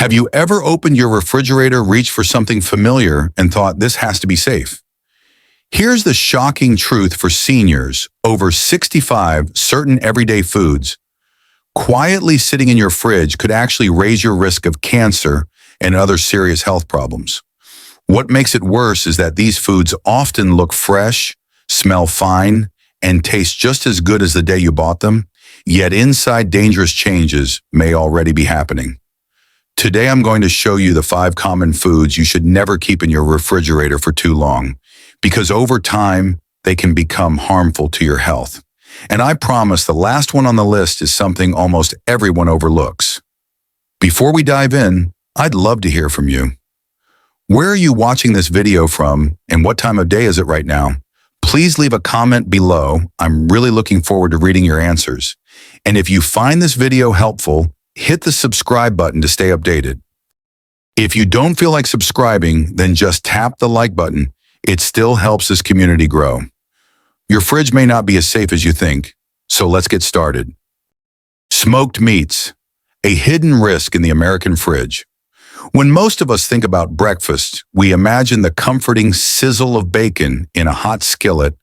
Have you ever opened your refrigerator, reached for something familiar, and thought this has to be safe? Here's the shocking truth for seniors over 65. Certain everyday foods quietly sitting in your fridge could actually raise your risk of cancer and other serious health problems. What makes it worse is that these foods often look fresh, smell fine, and taste just as good as the day you bought them, yet inside dangerous changes may already be happening. Today I'm going to show you the 5 common foods you should never keep in your refrigerator for too long, because over time they can become harmful to your health. And I promise the last one on the list is something almost everyone overlooks. Before we dive in, I'd love to hear from you. Where are you watching this video from, and what time of day is it right now? Please leave a comment below. I'm really looking forward to reading your answers. And if you find this video helpful, hit the subscribe button to stay updated. If you don't feel like subscribing, then just tap the like button. It still helps this community grow. Your fridge may not be as safe as you think, so let's get started. Smoked meats, a hidden risk in the American fridge. When most of us think about breakfast, we imagine the comforting sizzle of bacon in a hot skillet,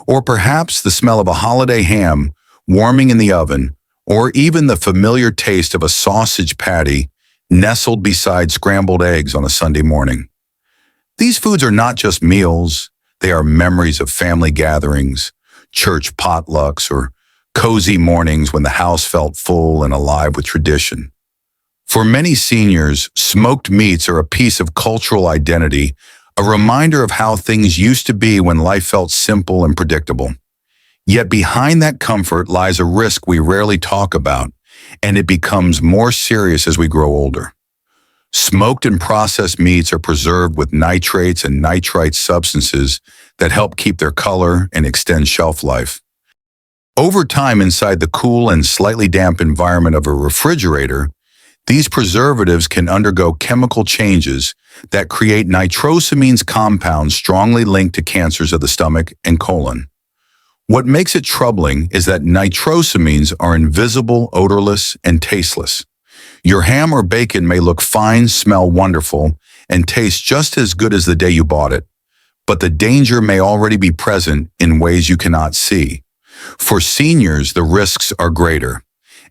or perhaps the smell of a holiday ham warming in the oven, or even the familiar taste of a sausage patty nestled beside scrambled eggs on a Sunday morning. These foods are not just meals, they are memories of family gatherings, church potlucks, or cozy mornings when the house felt full and alive with tradition. For many seniors, smoked meats are a piece of cultural identity, a reminder of how things used to be when life felt simple and predictable. Yet behind that comfort lies a risk we rarely talk about, and it becomes more serious as we grow older. Smoked and processed meats are preserved with nitrates and nitrite substances that help keep their color and extend shelf life. Over time, inside the cool and slightly damp environment of a refrigerator, these preservatives can undergo chemical changes that create nitrosamines compounds strongly linked to cancers of the stomach and colon. What makes it troubling is that nitrosamines are invisible, odorless, and tasteless. Your ham or bacon may look fine, smell wonderful, and taste just as good as the day you bought it, but the danger may already be present in ways you cannot see. For seniors, the risks are greater.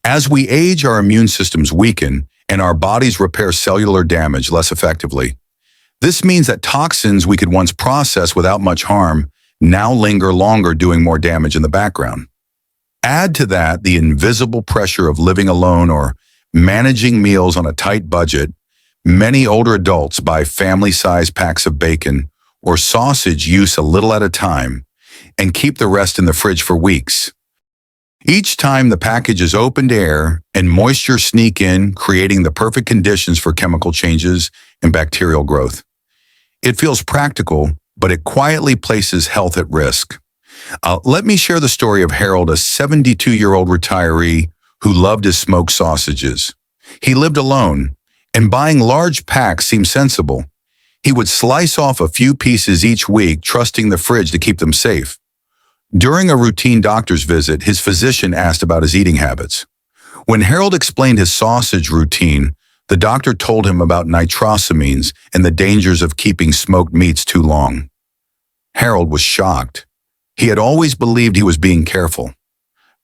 As we age, our immune systems weaken, and our bodies repair cellular damage less effectively. This means that toxins we could once process without much harm now linger longer, doing more damage in the background. Add to that the invisible pressure of living alone or managing meals on a tight budget. Many older adults buy family-sized packs of bacon or sausage, use a little at a time, and keep the rest in the fridge for weeks. Each time the package is opened, air and moisture sneak in, creating the perfect conditions for chemical changes and bacterial growth. It feels practical, but it quietly places health at risk. Let me share the story of Harold, a 72-year-old retiree who loved his smoked sausages. He lived alone, and buying large packs seemed sensible. He would slice off a few pieces each week, trusting the fridge to keep them safe. During a routine doctor's visit, his physician asked about his eating habits. When Harold explained his sausage routine, the doctor told him about nitrosamines and the dangers of keeping smoked meats too long. Harold was shocked. He had always believed he was being careful.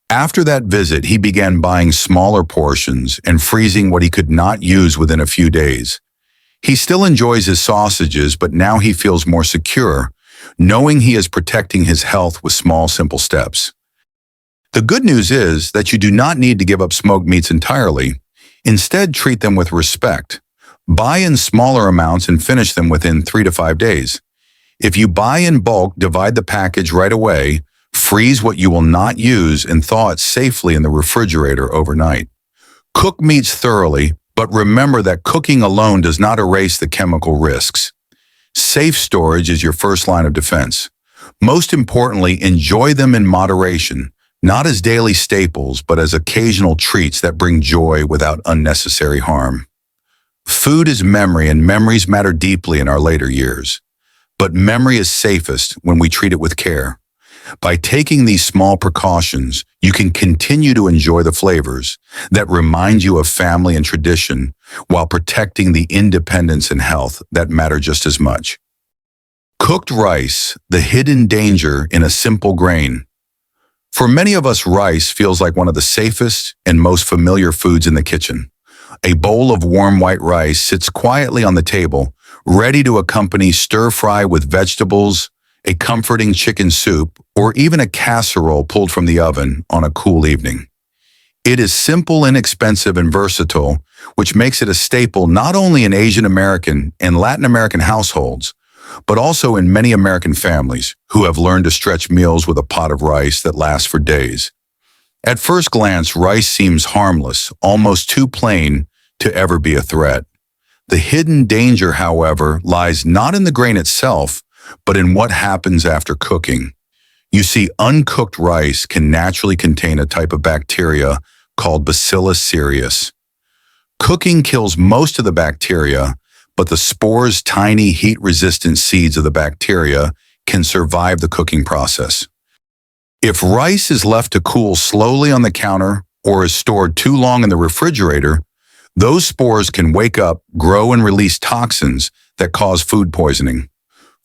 After that visit, he began buying smaller portions and freezing what he could not use within a few days. He still enjoys his sausages, but now he feels more secure, knowing he is protecting his health with small, simple steps. The good news is that you do not need to give up smoked meats entirely. Instead, treat them with respect. Buy in smaller amounts and finish them within 3 to 5 days. If you buy in bulk, divide the package right away, freeze what you will not use, and thaw it safely in the refrigerator overnight. Cook meats thoroughly, but remember that cooking alone does not erase the chemical risks. Safe storage is your first line of defense. Most importantly, enjoy them in moderation, not as daily staples, but as occasional treats that bring joy without unnecessary harm. Food is memory, and memories matter deeply in our later years. But memory is safest when we treat it with care. By taking these small precautions, you can continue to enjoy the flavors that remind you of family and tradition while protecting the independence and health that matter just as much. Cooked rice, the hidden danger in a simple grain. For many of us, rice feels like one of the safest and most familiar foods in the kitchen. A bowl of warm white rice sits quietly on the table, ready to accompany stir-fry with vegetables, a comforting chicken soup, or even a casserole pulled from the oven on a cool evening. It is simple, inexpensive, and versatile, which makes it a staple not only in Asian American and Latin American households, but also in many American families who have learned to stretch meals with a pot of rice that lasts for days. At first glance, rice seems harmless, almost too plain to ever be a threat. The hidden danger, however, lies not in the grain itself, but in what happens after cooking. You see, uncooked rice can naturally contain a type of bacteria called Bacillus cereus. Cooking kills most of the bacteria, but the spores, tiny heat-resistant seeds of the bacteria, can survive the cooking process. If rice is left to cool slowly on the counter or is stored too long in the refrigerator, those spores can wake up, grow, and release toxins that cause food poisoning.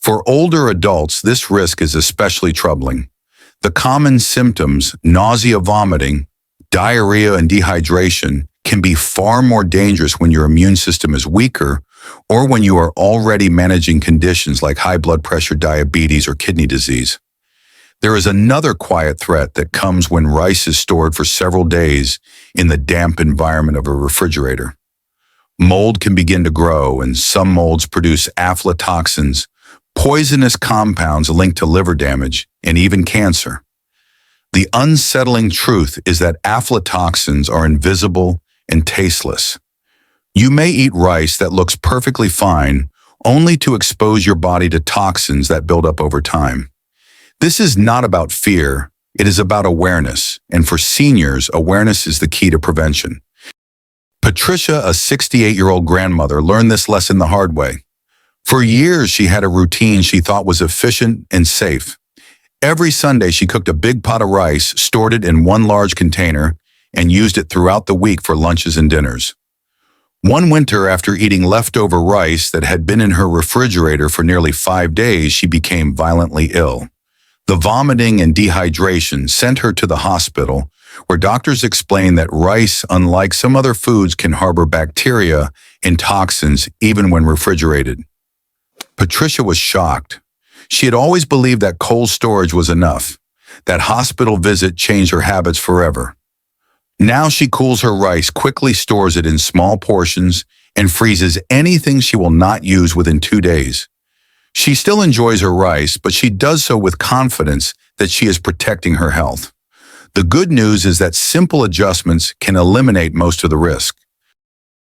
For older adults, this risk is especially troubling. The common symptoms, nausea, vomiting, diarrhea, and dehydration, can be far more dangerous when your immune system is weaker or when you are already managing conditions like high blood pressure, diabetes, or kidney disease. There is another quiet threat that comes when rice is stored for several days in the damp environment of a refrigerator. Mold can begin to grow, and some molds produce aflatoxins, poisonous compounds linked to liver damage and even cancer. The unsettling truth is that aflatoxins are invisible and tasteless. You may eat rice that looks perfectly fine, only to expose your body to toxins that build up over time. This is not about fear, it is about awareness, and for seniors, awareness is the key to prevention. Patricia, a 68-year-old grandmother, learned this lesson the hard way. For years, she had a routine she thought was efficient and safe. Every Sunday, she cooked a big pot of rice, stored it in one large container, and used it throughout the week for lunches and dinners. One winter, after eating leftover rice that had been in her refrigerator for nearly 5 days, she became violently ill. The vomiting and dehydration sent her to the hospital, where doctors explained that rice, unlike some other foods, can harbor bacteria and toxins even when refrigerated. Patricia was shocked. She had always believed that cold storage was enough. That hospital visit changed her habits forever. Now she cools her rice, quickly stores it in small portions, and freezes anything she will not use within 2 days. She still enjoys her rice, but she does so with confidence that she is protecting her health. The good news is that simple adjustments can eliminate most of the risk.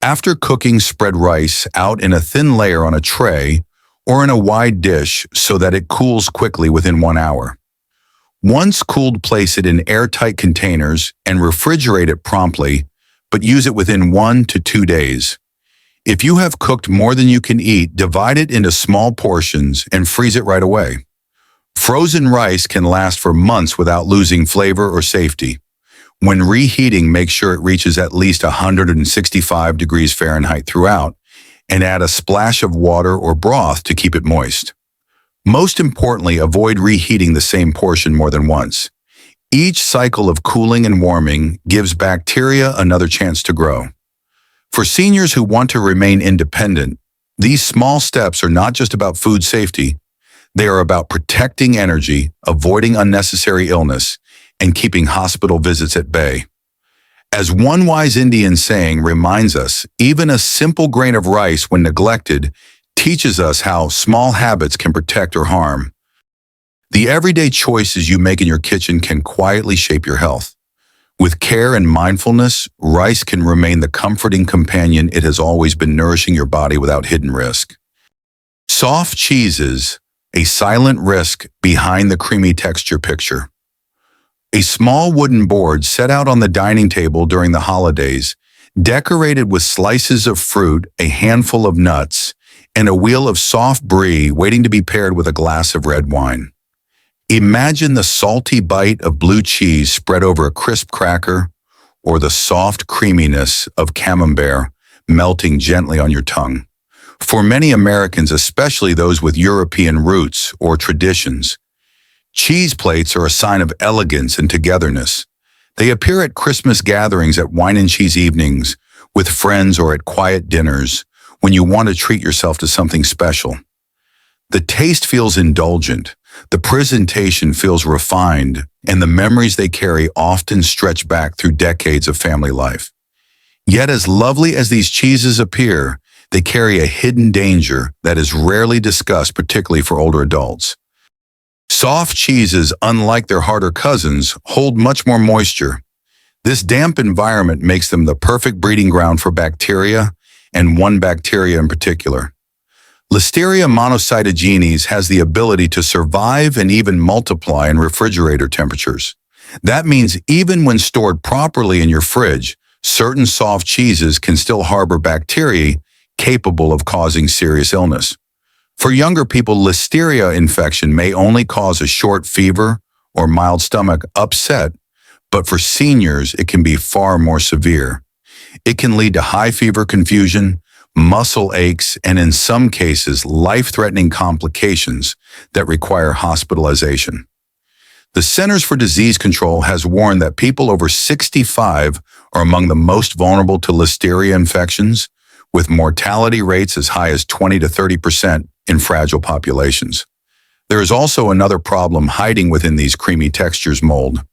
After cooking, spread rice out in a thin layer on a tray or in a wide dish so that it cools quickly within 1 hour. Once cooled, place it in airtight containers and refrigerate it promptly, but use it within 1 to 2 days. If you have cooked more than you can eat, divide it into small portions and freeze it right away. Frozen rice can last for months without losing flavor or safety. When reheating, make sure it reaches at least 165 degrees Fahrenheit throughout, and add a splash of water or broth to keep it moist. Most importantly, avoid reheating the same portion more than once. Each cycle of cooling and warming gives bacteria another chance to grow. For seniors who want to remain independent, these small steps are not just about food safety. They are about protecting energy, avoiding unnecessary illness, and keeping hospital visits at bay. As one wise Indian saying reminds us, even a simple grain of rice, when neglected, teaches us how small habits can protect or harm. The everyday choices you make in your kitchen can quietly shape your health. With care and mindfulness, rice can remain the comforting companion it has always been, nourishing your body without hidden risk. Soft cheeses, a silent risk behind the creamy texture picture. A small wooden board set out on the dining table during the holidays, decorated with slices of fruit, a handful of nuts, and a wheel of soft brie waiting to be paired with a glass of red wine. Imagine the salty bite of blue cheese spread over a crisp cracker, or the soft creaminess of camembert melting gently on your tongue. For many Americans, especially those with European roots or traditions, cheese plates are a sign of elegance and togetherness. They appear at Christmas gatherings, at wine and cheese evenings, with friends, or at quiet dinners when you want to treat yourself to something special. The taste feels indulgent, the presentation feels refined, and the memories they carry often stretch back through decades of family life. Yet, as lovely as these cheeses appear, they carry a hidden danger that is rarely discussed, particularly for older adults. Soft cheeses, unlike their harder cousins, hold much more moisture. This damp environment makes them the perfect breeding ground for bacteria, and one bacteria in particular. Listeria monocytogenes has the ability to survive and even multiply in refrigerator temperatures. That means even when stored properly in your fridge, certain soft cheeses can still harbor bacteria capable of causing serious illness. For younger people, listeria infection may only cause a short fever or mild stomach upset, but for seniors, it can be far more severe. It can lead to high fever, confusion, muscle aches, and in some cases, life-threatening complications that require hospitalization. The Centers for Disease Control has warned that people over 65 are among the most vulnerable to listeria infections, with mortality rates as high as 20 to 30% in fragile populations. There is also another problem hiding within these creamy textures: mold.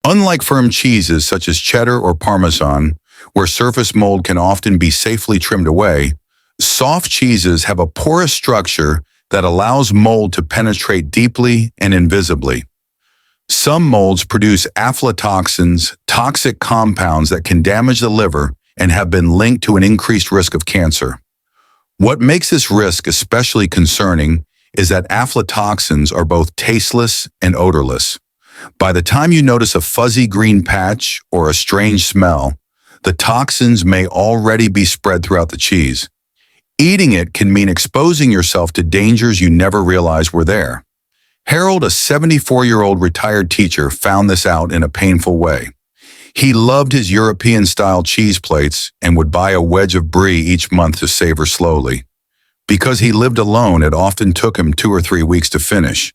Unlike firm cheeses such as cheddar or Parmesan, where surface mold can often be safely trimmed away, soft cheeses have a porous structure that allows mold to penetrate deeply and invisibly. Some molds produce aflatoxins, toxic compounds that can damage the liver and have been linked to an increased risk of cancer. What makes this risk especially concerning is that aflatoxins are both tasteless and odorless. By the time you notice a fuzzy green patch or a strange smell, the toxins may already be spread throughout the cheese. Eating it can mean exposing yourself to dangers you never realized were there. Harold, a 74-year-old retired teacher, found this out in a painful way. He loved his European-style cheese plates and would buy a wedge of brie each month to savor slowly. Because he lived alone, it often took him 2 or 3 weeks to finish.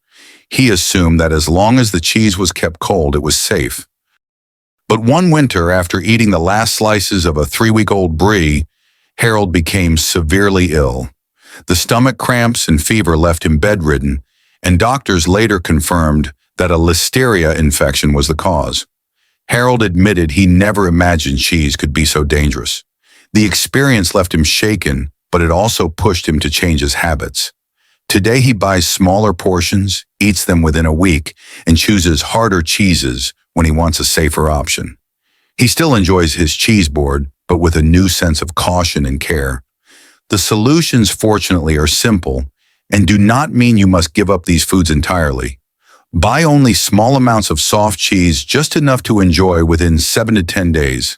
He assumed that as long as the cheese was kept cold, it was safe. But one winter, after eating the last slices of a 3-week-old brie, Harold became severely ill. The stomach cramps and fever left him bedridden, and doctors later confirmed that a listeria infection was the cause. Harold admitted he never imagined cheese could be so dangerous. The experience left him shaken, but it also pushed him to change his habits. Today he buys smaller portions, eats them within a week, and chooses harder cheeses when he wants a safer option. He still enjoys his cheese board, but with a new sense of caution and care. The solutions, fortunately, are simple and do not mean you must give up these foods entirely. Buy only small amounts of soft cheese, just enough to enjoy within 7 to 10 days.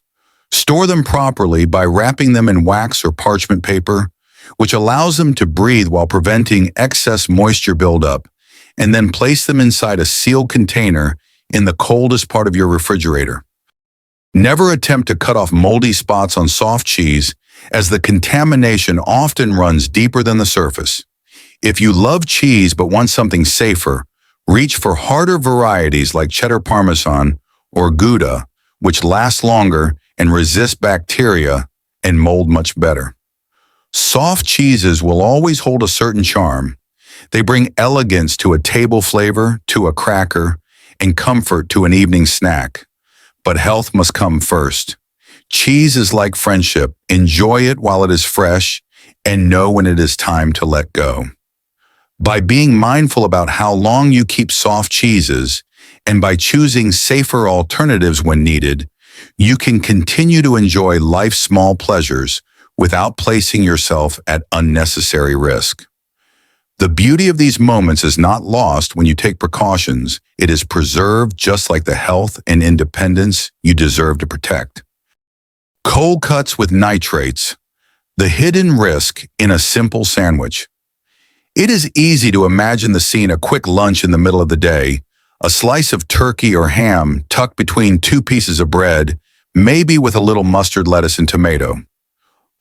Store them properly by wrapping them in wax or parchment paper, which allows them to breathe while preventing excess moisture buildup, and then place them inside a sealed container in the coldest part of your refrigerator. Never attempt to cut off moldy spots on soft cheese, as the contamination often runs deeper than the surface. If you love cheese but want something safer, reach for harder varieties like cheddar Parmesan or Gouda, which last longer and resist bacteria and mold much better. Soft cheeses will always hold a certain charm. They bring elegance to a table flavor, to a cracker, and comfort to an evening snack. But health must come first. Cheese is like friendship. Enjoy it while it is fresh and know when it is time to let go. By being mindful about how long you keep soft cheeses and by choosing safer alternatives when needed, you can continue to enjoy life's small pleasures without placing yourself at unnecessary risk. The beauty of these moments is not lost when you take precautions. It is preserved, just like the health and independence you deserve to protect. Cold cuts with nitrates, the hidden risk in a simple sandwich. It is easy to imagine the scene: a quick lunch in the middle of the day, a slice of turkey or ham tucked between 2 pieces of bread, maybe with a little mustard, lettuce, and tomato.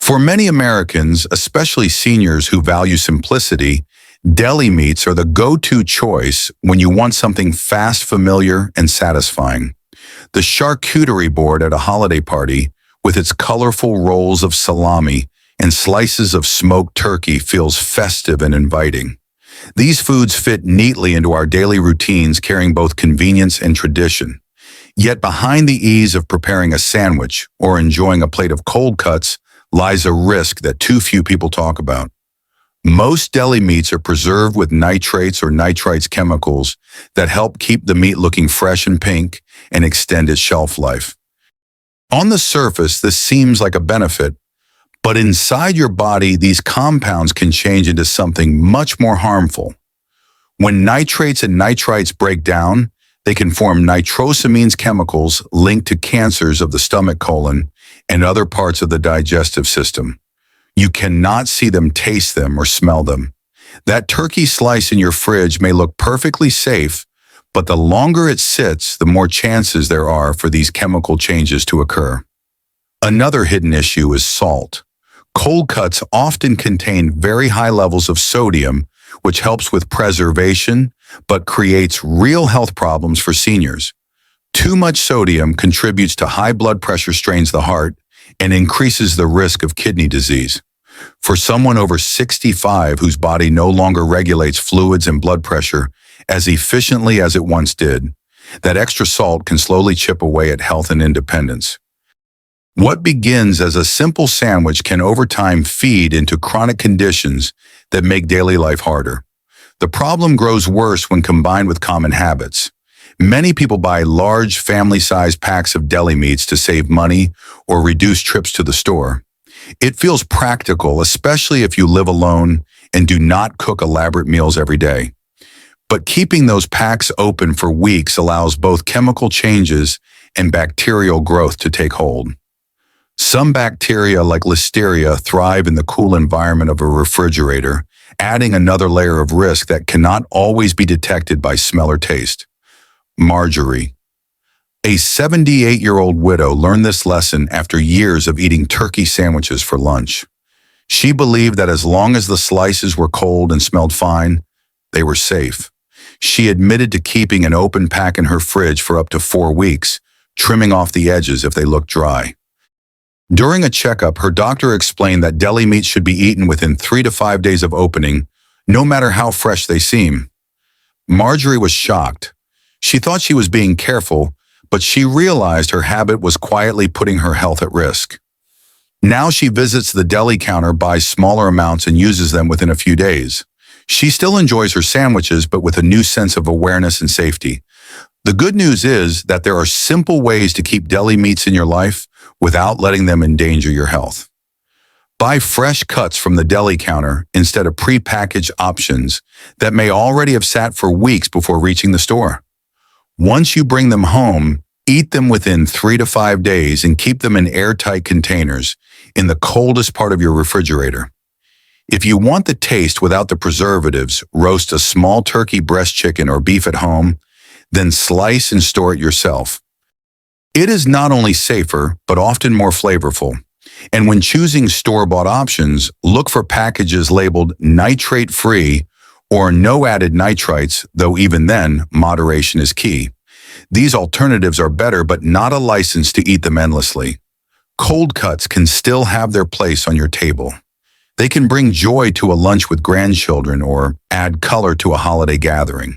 For many Americans, especially seniors who value simplicity, deli meats are the go-to choice when you want something fast, familiar, and satisfying. The charcuterie board at a holiday party, with its colorful rolls of salami and slices of smoked turkey, feels festive and inviting. These foods fit neatly into our daily routines, carrying both convenience and tradition. Yet behind the ease of preparing a sandwich or enjoying a plate of cold cuts lies a risk that too few people talk about. Most deli meats are preserved with nitrates or nitrites chemicals that help keep the meat looking fresh and pink and extend its shelf life. On the surface, this seems like a benefit, but inside your body, these compounds can change into something much more harmful. When nitrates and nitrites break down, they can form nitrosamines chemicals linked to cancers of the stomach, colon, and other parts of the digestive system. You cannot see them, taste them, or smell them. That turkey slice in your fridge may look perfectly safe, but the longer it sits, the more chances there are for these chemical changes to occur. Another hidden issue is salt. Cold cuts often contain very high levels of sodium, which helps with preservation, but creates real health problems for seniors. Too much sodium contributes to high blood pressure, strains the heart, and increases the risk of kidney disease. For someone over 65 whose body no longer regulates fluids and blood pressure as efficiently as it once did, that extra salt can slowly chip away at health and independence. What begins as a simple sandwich can over time feed into chronic conditions that make daily life harder. The problem grows worse when combined with common habits. Many people buy large family-sized packs of deli meats to save money or reduce trips to the store. It feels practical, especially if you live alone and do not cook elaborate meals every day. But keeping those packs open for weeks allows both chemical changes and bacterial growth to take hold. Some bacteria, like Listeria, thrive in the cool environment of a refrigerator, adding another layer of risk that cannot always be detected by smell or taste. Marjorie. A 78-year-old widow learned this lesson after years of eating turkey sandwiches for lunch. She believed that as long as the slices were cold and smelled fine, they were safe. She admitted to keeping an open pack in her fridge for up to 4 weeks, trimming off the edges if they looked dry. During a checkup, her doctor explained that deli meats should be eaten within 3 to 5 days of opening, no matter how fresh they seem. Marjorie was shocked. She thought she was being careful, but she realized her habit was quietly putting her health at risk. Now she visits the deli counter, buys smaller amounts, and uses them within a few days. She still enjoys her sandwiches, but with a new sense of awareness and safety. The good news is that there are simple ways to keep deli meats in your life without letting them endanger your health. Buy fresh cuts from the deli counter instead of prepackaged options that may already have sat for weeks before reaching the store. Once you bring them home, eat them within 3 to 5 days and keep them in airtight containers in the coldest part of your refrigerator. If you want the taste without the preservatives, roast a small turkey breast chicken or beef at home, then slice and store it yourself. It is not only safer, but often more flavorful. And when choosing store-bought options, look for packages labeled nitrate-free or no added nitrites, though even then, moderation is key. These alternatives are better, but not a license to eat them endlessly. Cold cuts can still have their place on your table. They can bring joy to a lunch with grandchildren or add color to a holiday gathering.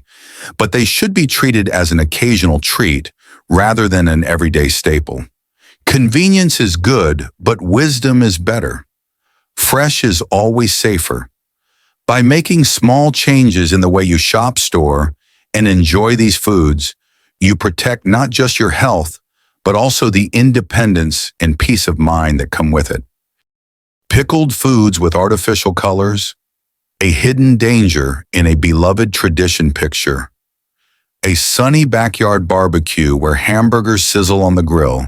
But they should be treated as an occasional treat rather than an everyday staple. Convenience is good, but wisdom is better. Fresh is always safer. By making small changes in the way you shop, store, and enjoy these foods, you protect not just your health, but also the independence and peace of mind that come with it. Pickled foods with artificial colors, a hidden danger in a beloved tradition picture. A sunny backyard barbecue where hamburgers sizzle on the grill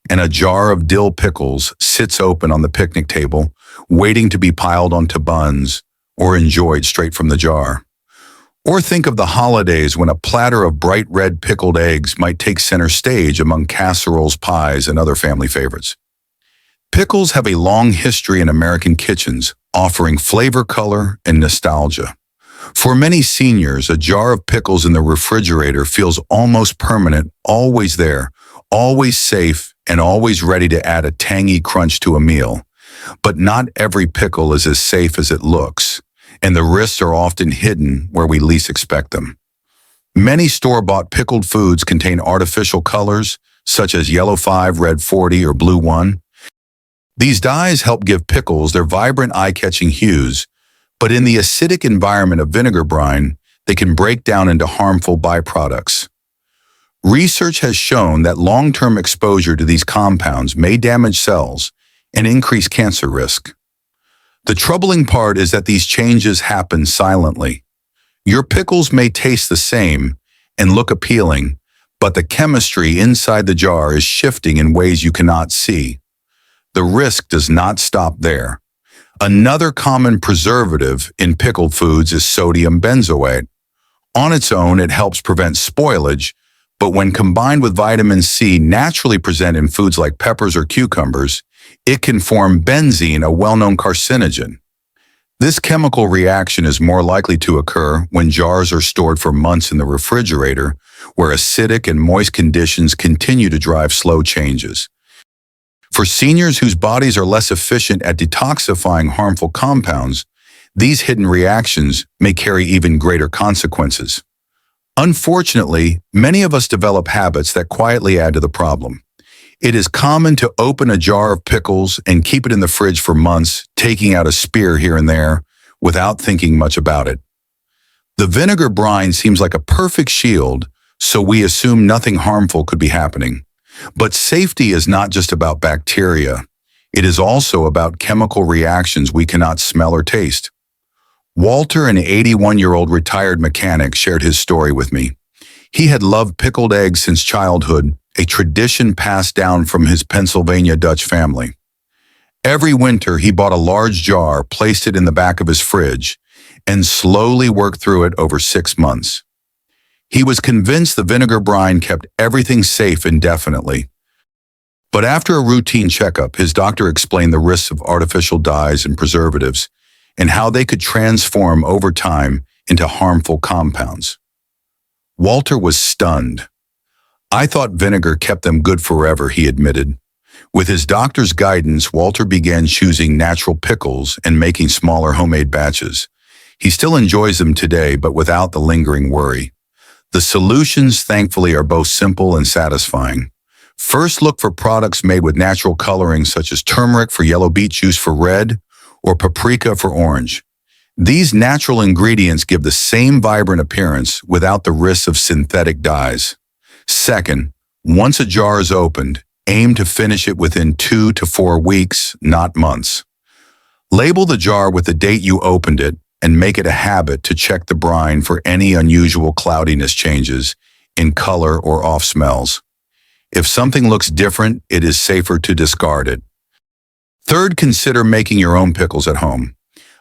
and a jar of dill pickles sits open on the picnic table, waiting to be piled onto buns or enjoyed straight from the jar. Or think of the holidays when a platter of bright red pickled eggs might take center stage among casseroles, pies, and other family favorites. Pickles have a long history in American kitchens, offering flavor, color, and nostalgia. For many seniors, a jar of pickles in the refrigerator feels almost permanent, always there, always safe, and always ready to add a tangy crunch to a meal. But not every pickle is as safe as it looks, and the risks are often hidden where we least expect them. Many store-bought pickled foods contain artificial colors, such as yellow 5, red 40, or blue 1. These dyes help give pickles their vibrant, eye-catching hues, but in the acidic environment of vinegar brine, they can break down into harmful byproducts. Research has shown that long-term exposure to these compounds may damage cells and increase cancer risk. The troubling part is that these changes happen silently. Your pickles may taste the same and look appealing, but the chemistry inside the jar is shifting in ways you cannot see. The risk does not stop there. Another common preservative in pickled foods is sodium benzoate. On its own, it helps prevent spoilage, but when combined with vitamin C naturally present in foods like peppers or cucumbers, it can form benzene, a well-known carcinogen. This chemical reaction is more likely to occur when jars are stored for months in the refrigerator, where acidic and moist conditions continue to drive slow changes. For seniors whose bodies are less efficient at detoxifying harmful compounds, these hidden reactions may carry even greater consequences. Unfortunately, many of us develop habits that quietly add to the problem. It is common to open a jar of pickles and keep it in the fridge for months, taking out a spear here and there, without thinking much about it. The vinegar brine seems like a perfect shield, so we assume nothing harmful could be happening. But safety is not just about bacteria. It is also about chemical reactions we cannot smell or taste. Walter, an 81-year-old retired mechanic, shared his story with me. He had loved pickled eggs since childhood, a tradition passed down from his Pennsylvania Dutch family. Every winter, he bought a large jar, placed it in the back of his fridge, and slowly worked through it over 6 months. He was convinced the vinegar brine kept everything safe indefinitely. But after a routine checkup, his doctor explained the risks of artificial dyes and preservatives and how they could transform over time into harmful compounds. Walter was stunned. "I thought vinegar kept them good forever," he admitted. With his doctor's guidance, Walter began choosing natural pickles and making smaller homemade batches. He still enjoys them today, but without the lingering worry. The solutions, thankfully, are both simple and satisfying. First, look for products made with natural coloring such as turmeric for yellow, beet juice for red, or paprika for orange. These natural ingredients give the same vibrant appearance without the risks of synthetic dyes. Second, once a jar is opened, aim to finish it within 2 to 4 weeks, not months. Label the jar with the date you opened it and make it a habit to check the brine for any unusual cloudiness changes in color or off smells. If something looks different, it is safer to discard it. Third, consider making your own pickles at home.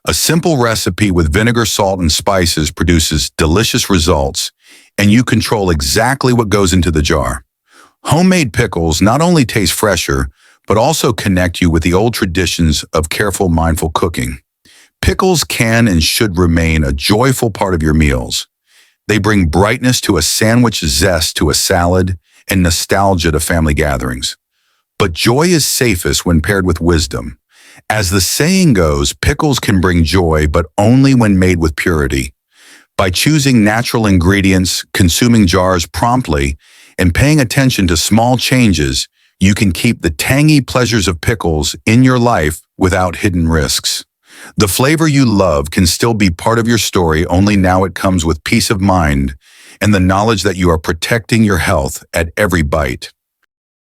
A simple recipe with vinegar, salt, and spices produces delicious results, and you control exactly what goes into the jar. Homemade pickles not only taste fresher, but also connect you with the old traditions of careful, mindful cooking. Pickles can and should remain a joyful part of your meals. They bring brightness to a sandwich, zest to a salad, and nostalgia to family gatherings. But joy is safest when paired with wisdom. As the saying goes, pickles can bring joy, but only when made with purity. By choosing natural ingredients, consuming jars promptly, and paying attention to small changes, you can keep the tangy pleasures of pickles in your life without hidden risks. The flavor you love can still be part of your story, only now it comes with peace of mind and the knowledge that you are protecting your health at every bite.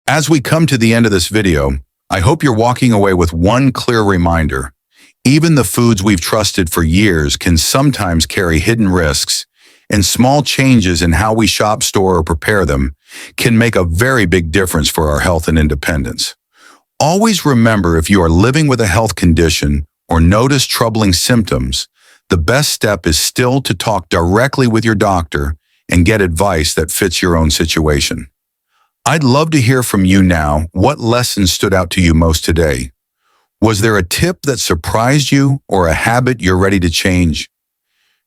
As we come to the end of this video, I hope you're walking away with one clear reminder. Even the foods we've trusted for years can sometimes carry hidden risks, and small changes in how we shop, store, or prepare them can make a very big difference for our health and independence. Always remember, if you are living with a health condition or notice troubling symptoms, the best step is still to talk directly with your doctor and get advice that fits your own situation. I'd love to hear from you now. What lesson stood out to you most today? Was there a tip that surprised you or a habit you're ready to change?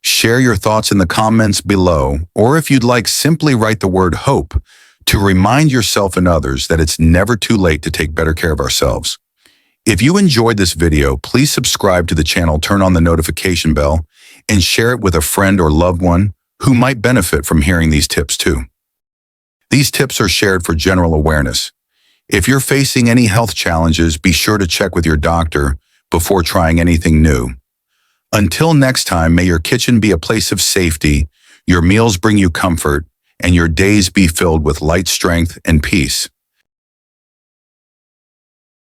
Share your thoughts in the comments below, or if you'd like, simply write the word hope to remind yourself and others that it's never too late to take better care of ourselves. If you enjoyed this video, please subscribe to the channel, turn on the notification bell, and share it with a friend or loved one who might benefit from hearing these tips too. These tips are shared for general awareness. If you're facing any health challenges, be sure to check with your doctor before trying anything new. Until next time, may your kitchen be a place of safety, your meals bring you comfort, and your days be filled with light, strength, and peace.